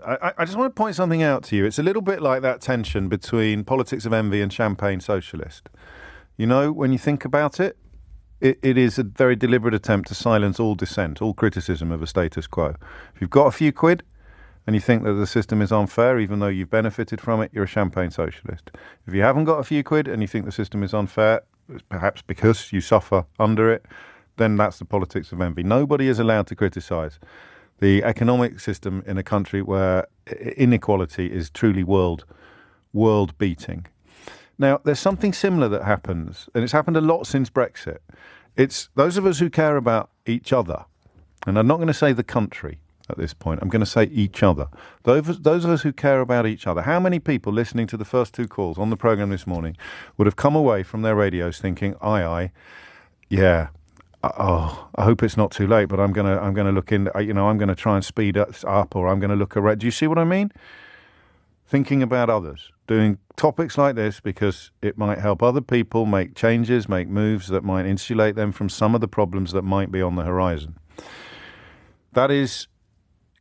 I just want to point something out to you. It's a little bit like that tension between politics of envy and champagne socialist. You know, when you think about it, it is a very deliberate attempt to silence all dissent, all criticism of a status quo. If you've got a few quid and you think that the system is unfair, even though you've benefited from it, you're a champagne socialist. If you haven't got a few quid and you think the system is unfair, perhaps because you suffer under it, then that's the politics of envy. Nobody is allowed to criticise the economic system in a country where inequality is truly world beating. Now, there's something similar that happens, and it's happened a lot since Brexit. It's those of us who care about each other, and I'm not going to say the country at this point, I'm going to say each other. Those of us who care about each other. How many people listening to the first two calls on the programme this morning would have come away from their radios thinking, yeah, oh, I hope it's not too late, but I'm gonna look in. I'm going to try and speed up, or I'm going to look around. Do you see what I mean? Thinking about others, doing topics like this because it might help other people make changes, make moves that might insulate them from some of the problems that might be on the horizon. That is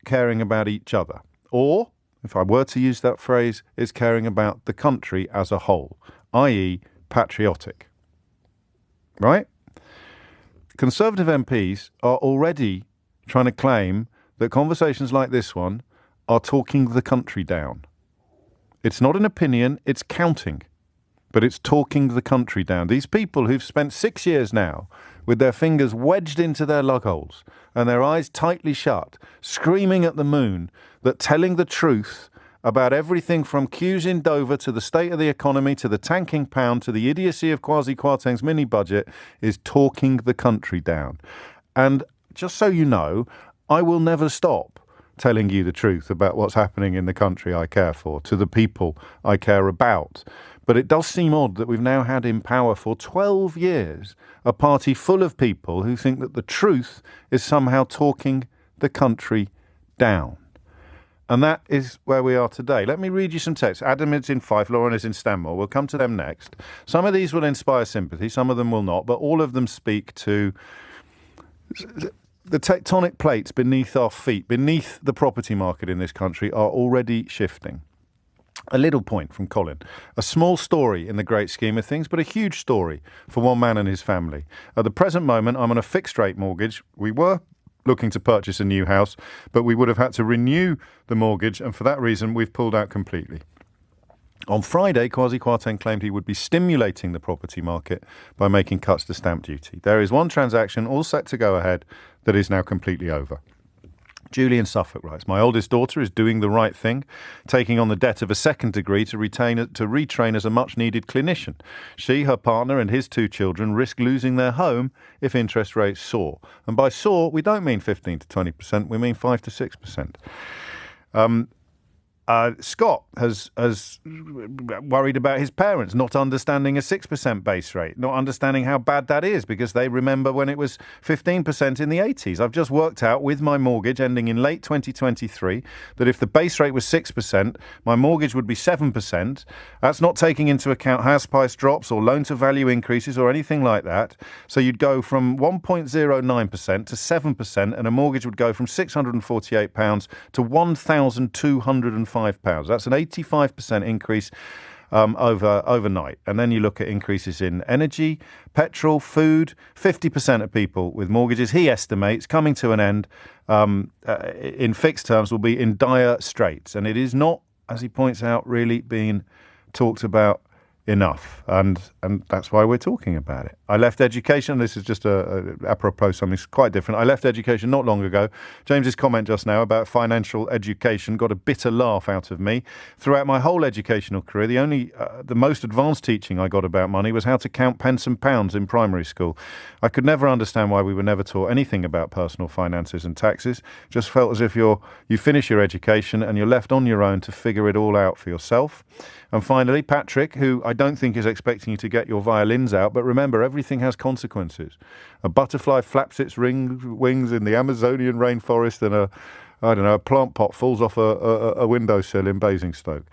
caring about each other. Or, if I were to use that phrase, it's caring about the country as a whole, i.e. patriotic. Right? Conservative MPs are already trying to claim that conversations like this one are talking the country down. It's not an opinion, it's counting, but it's talking the country down. These people who've spent 6 years now with their fingers wedged into their lug holes and their eyes tightly shut, screaming at the moon that telling the truth about everything from queues in Dover to the state of the economy to the tanking pound to the idiocy of Kwasi Kwarteng's mini-budget is talking the country down. And just so you know, I will never stop telling you the truth about what's happening in the country I care for, to the people I care about. But it does seem odd that we've now had in power for 12 years a party full of people who think that the truth is somehow talking the country down. And that is where we are today. Let me read you some texts. Adam is in Fife, Lauren is in Stanmore. We'll come to them next. Some of these will inspire sympathy, some of them will not, but all of them speak to the tectonic plates beneath our feet, beneath the property market in this country, are already shifting. A little point from Colin. A small story in the great scheme of things, but a huge story for one man and his family. At the present moment, I'm on a fixed rate mortgage. We were looking to purchase a new house, but we would have had to renew the mortgage, and for that reason, we've pulled out completely. On Friday, Kwasi Kwarteng claimed he would be stimulating the property market by making cuts to stamp duty. There is one transaction all set to go ahead that is now completely over. Julie in Suffolk writes, my oldest daughter is doing the right thing, taking on the debt of a second degree to retrain as a much-needed clinician. She, her partner and his two children risk losing their home if interest rates soar. And by soar, we don't mean 15 to 20%, we mean 5 to 6%. Scott has worried about his parents not understanding a 6% base rate, not understanding how bad that is because they remember when it was 15% in the 80s. I've just worked out with my mortgage ending in late 2023 that if the base rate was 6%, my mortgage would be 7%. That's not taking into account house price drops or loan to value increases or anything like that. So you'd go from 1.09% to 7% and a mortgage would go from £648 to £1,205. That's an 85% increase overnight. And then you look at increases in energy, petrol, food. 50% of people with mortgages, he estimates, coming to an end in fixed terms will be in dire straits. And it is not, as he points out, really being talked about enough, and that's why we're talking about it. I left education. This is just apropos something quite different. I left education not long ago. James's comment just now about financial education got a bitter laugh out of me. Throughout my whole educational career, the most advanced teaching I got about money was how to count pence and pounds in primary school. I could never understand why we were never taught anything about personal finances and taxes. Just felt as if you finish your education and you're left on your own to figure it all out for yourself. And finally, Patrick, who I don't think is expecting you to get your violins out, but remember, everything has consequences. A butterfly flaps its wings in the Amazonian rainforest and a plant pot falls off a windowsill in Basingstoke.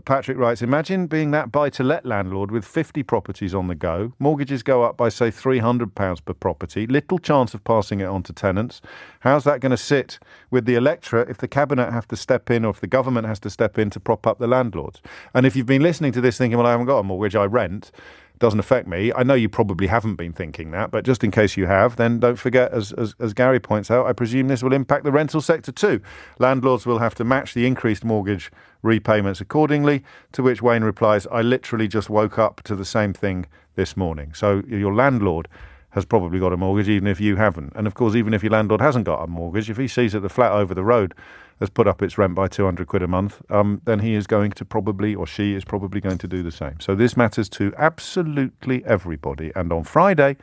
Patrick writes, imagine being that buy-to-let landlord with 50 properties on the go. Mortgages go up by, say, £300 per property. Little chance of passing it on to tenants. How's that going to sit with the electorate if the cabinet have to step in or if the government has to step in to prop up the landlords? And if you've been listening to this thinking, well, I haven't got a mortgage, I rent, doesn't affect me. I know you probably haven't been thinking that, but just in case you have, then don't forget, as Gary points out, I presume this will impact the rental sector too. Landlords will have to match the increased mortgage repayments accordingly, to which Wayne replies, I literally just woke up to the same thing this morning. So your landlord has probably got a mortgage, even if you haven't. And of course, even if your landlord hasn't got a mortgage, if he sees that the flat over the road has put up its rent by £200 a month, then he is going to probably, or she is probably going to do the same. So this matters to absolutely everybody. And on Friday,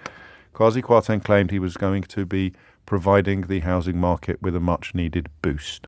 Kwasi Kwarteng claimed he was going to be providing the housing market with a much needed boost.